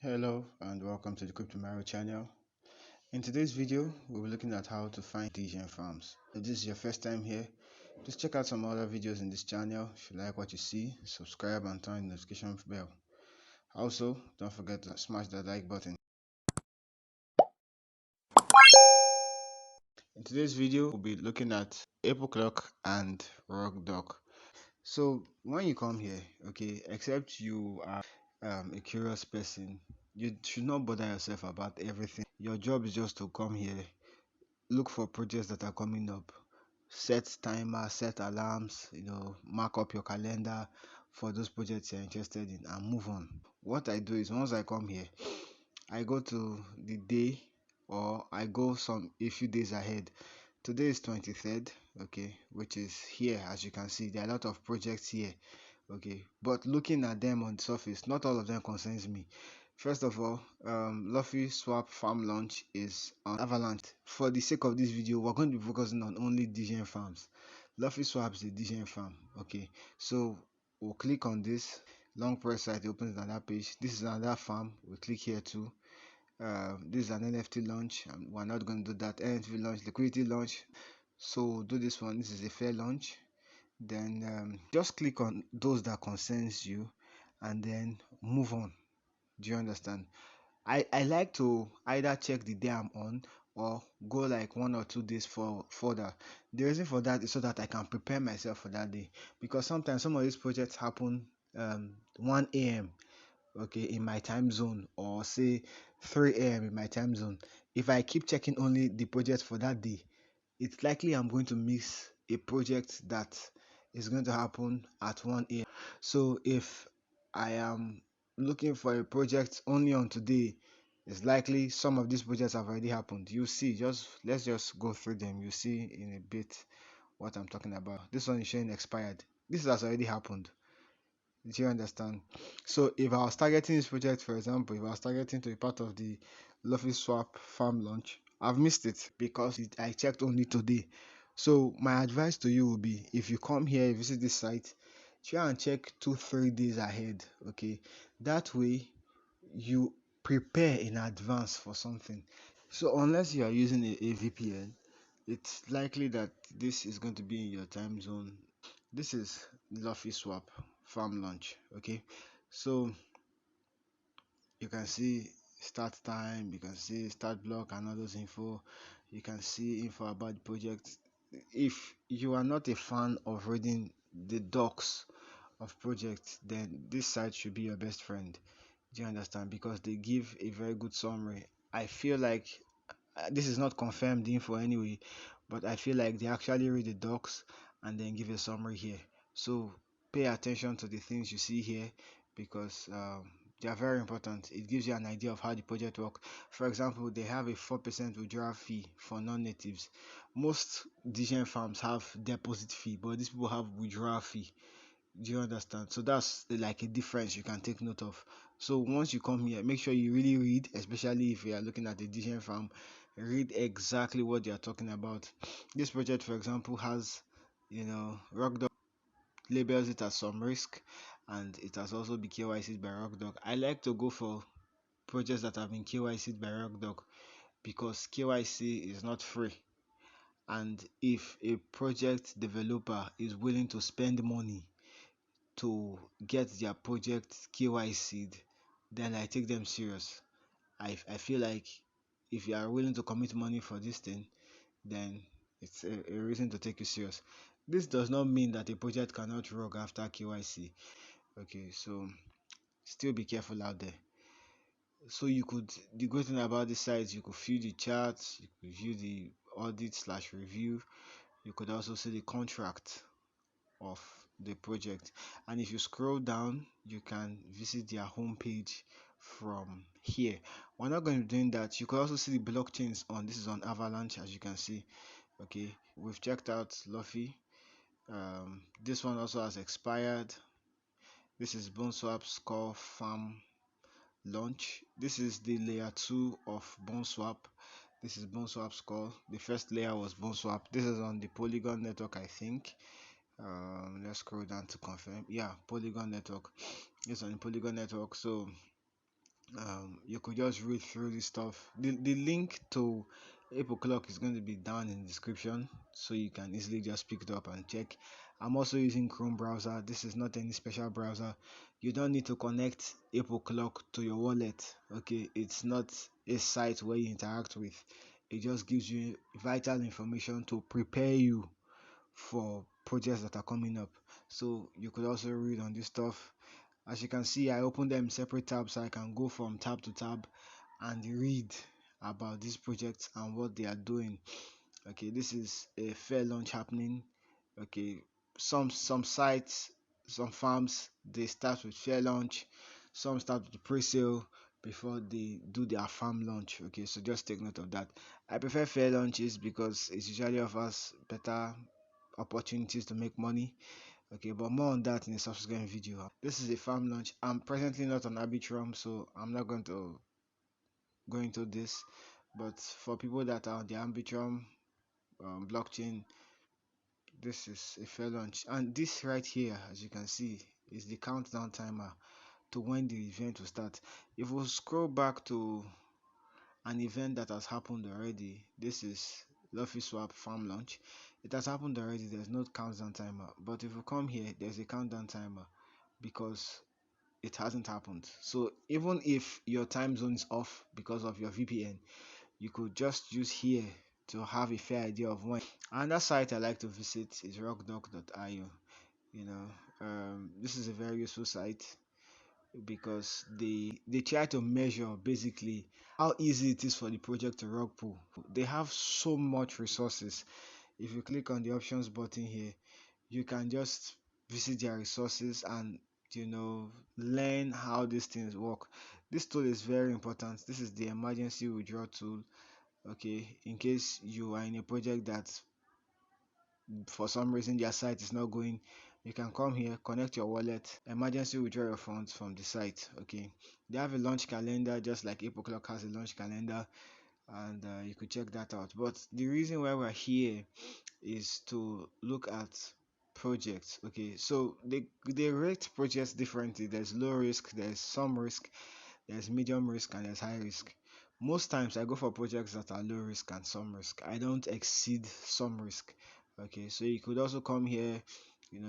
Hello and welcome to the Crypto Mario channel. In today's video, we'll be looking at how to find Degen farms. If this is your first time here, just check out some other videos in this channel. If you like what you see, subscribe and turn the notification bell. Also, don't forget to smash that like button. In today's video, we'll be looking at Apeoclock and RugDoc. So when you come here, okay, except you are a curious person, you should not bother yourself about everything. Your job is just to come here, look for projects that are coming up, set timer, set alarms, mark up your calendar for those projects you're interested in and move on. What I do is once I come here, I go to the day, or I go a few days ahead. Today is 23rd, okay, which is here. As you can see, there are a lot of projects here, okay, but looking at them on the surface, not all of them concerns me. First of all, Luffy Swap Farm Launch is on Avalanche. For the sake of this video, we're going to be focusing on only Degen farms. Luffy Swap is a Degen farm, okay. So we'll click on this, long press right, it opens another page. This is another farm. We click here too. This is an NFT launch, and we're not going to do that. NFT launch, liquidity launch. So we'll do this one. This is a fair launch. Then just click on those that concerns you and then move on. Do you understand? I like to either check the day I'm on or go like 1 or 2 days further. The reason for that is so that I can prepare myself for that day, because sometimes some of these projects happen 1 a.m, okay, in my time zone, or say 3 a.m in my time zone. If I keep checking only the projects for that day, it's likely I'm going to miss a project that is going to happen at 1 a.m. So if I am looking for a project only on today, it's likely some of these projects have already happened. You see, let's just go through them. You see in a bit what I'm talking about. This one is showing expired. This has already happened. Do you understand? So if I was targeting this project, for example, if I was targeting to be part of the Luffy Swap farm launch, I've missed it because I checked only today. So my advice to you will be, if you come here, visit this site, try and check 2-3 days ahead. Okay, that way you prepare in advance for something. So unless you are using a VPN, it's likely that this is going to be in your time zone. This is Luffy Swap farm launch, okay. So you can see start time, you can see start block and all those info. You can see info about the project. If you are not a fan of reading the docs of projects, then this site should be your best friend. Do you understand? Because they give a very good summary. I feel like this is not confirmed info anyway, but I feel like they actually read the docs and then give a summary here. So pay attention to the things you see here, because they are very important. It gives you an idea of how the project works. For example, they have a 4% withdrawal fee for non-natives. Most Degen farms have deposit fee, but these people have withdrawal fee. Do you understand? So that's like a difference you can take note of. So once you come here, make sure you really read, especially if you are looking at the Degen farm. Read exactly what they are talking about. This project, for example, has, RugDoc labels it as some risk, and it has also been KYC'd by RugDoc. I like to go for projects that have been KYC'd by RugDoc because KYC is not free. And if a project developer is willing to spend money to get their project KYC'd, then I take them serious. I feel like if you are willing to commit money for this thing, then it's a reason to take you serious. This does not mean that a project cannot rug after KYC. Okay, so still be careful out there. So the good thing about this site, you could view the charts, you could view the audit/review, you could also see the contract of the project, and if you scroll down you can visit their homepage from here. We're not going to be doing that. You could also see the blockchains on this is on Avalanche, as you can see. Okay, we've checked out Luffy. This one also has expired. This is BoneSwap Score Farm Launch. This is the layer 2 of BoneSwap. This is BoneSwap Score. The first layer was BoneSwap. This is on the Polygon network, I think. Let's scroll down to confirm. Yeah, Polygon network. It's on the Polygon network. So You could just read through this stuff. The link to Apeoclock is going to be down in the description, so you can easily just pick it up and check. I'm also using Chrome browser. This is not any special browser. You don't need to connect Apeoclock to your wallet. Okay, it's not a site where you interact with. It just gives you vital information to prepare you for projects that are coming up. So you could also read on this stuff. As you can see, I opened them in separate tabs, so I can go from tab to tab and read about these projects and what they are doing. Okay, this is a fair launch happening. Okay, some sites, some farms, they start with fair launch, some start with pre-sale before they do their farm launch. Okay, so just take note of that. I prefer fair launches because it usually offers better opportunities to make money. Okay, but more on that in a subsequent video. This is a farm launch. I'm presently not on Arbitrum, so I'm not going to go into this. But for people that are on the Arbitrum blockchain, this is a fair launch. And this right here, as you can see, is the countdown timer to when the event will start. If we scroll back to an event that has happened already, this is Luffy Swap farm launch. It has happened already. There's no countdown timer. But if we come here, there's a countdown timer because it hasn't happened. So even if your time zone is off because of your VPN, you could just use here to have a fair idea of when. Another site I like to visit is RugDoc.io. You know, this is a very useful site because they try to measure basically how easy it is for the project to rug pull. They have so much resources. If you click on the options button here, you can just visit their resources and learn how these things work. This tool is very important. This is the emergency withdrawal tool. Okay, in case you are in a project that for some reason their site is not going, you can come here, connect your wallet, emergency withdraw your funds from the site. Okay, they have a launch calendar just like Apeoclock has a launch calendar, and you could check that out. But the reason why we're here is to look at projects. Okay, so they rate projects differently. There's low risk, there's some risk, there's medium risk, and there's high risk. Most times I go for projects that are low risk and some risk. I don't exceed some risk. Okay, so you could also come here,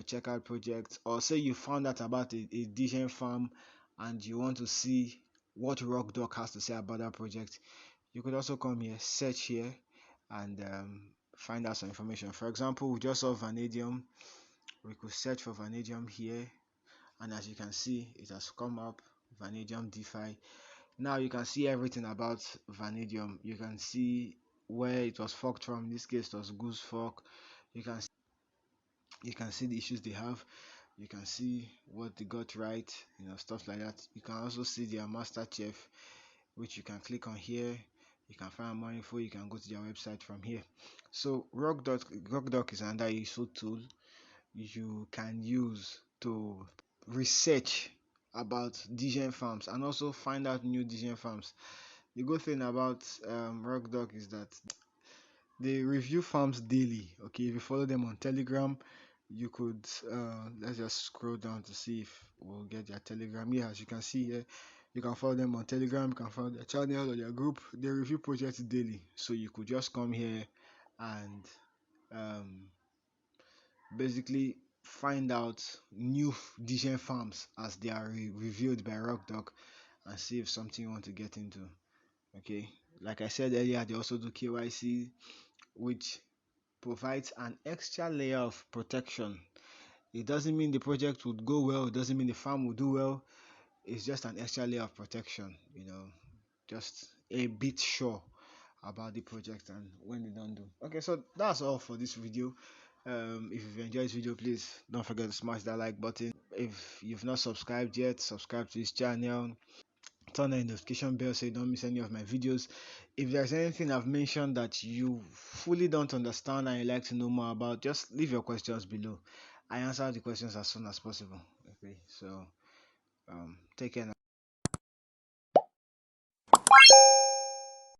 check out projects, or say you found out about a Degen farm and you want to see what RugDoc has to say about that project. You could also come here, search here, and find out some information. For example, we just saw vanadium. We could search for vanadium here, and as you can see, it has come up, vanadium DeFi. Now you can see everything about vanadium. You can see where it was forked from. In this case, it was goose fork. You can see the issues they have. You can see what they got right, stuff like that. You can also see their master chef, which you can click on here. You can find more info. You can go to their website from here. So RugDoc is another useful tool you can use to research about Degen farms and also find out new Degen farms. The good thing about RugDoc is that they review farms daily. Okay, if you follow them on Telegram, you could let's just scroll down to see if we'll get their Telegram. Yeah, as you can see here, you can follow them on Telegram, you can follow their channel or their group. They review projects daily, so you could just come here and um, basically find out new Degen farms as they are reviewed by RugDoc and see if something you want to get into. Okay, like I said earlier, they also do KYC, which provides an extra layer of protection. It doesn't mean the project would go well, it doesn't mean the farm will do well. It's just an extra layer of protection, just a bit sure about the project and when they don't do. Okay, so that's all for this video. If you've enjoyed this video, please don't forget to smash that like button. If you've not subscribed yet, subscribe to this channel, turn on the notification bell so you don't miss any of my videos. If there's anything I've mentioned that you fully don't understand and you'd like to know more about, just leave your questions below. I answer the questions as soon as possible. Okay, so take care now.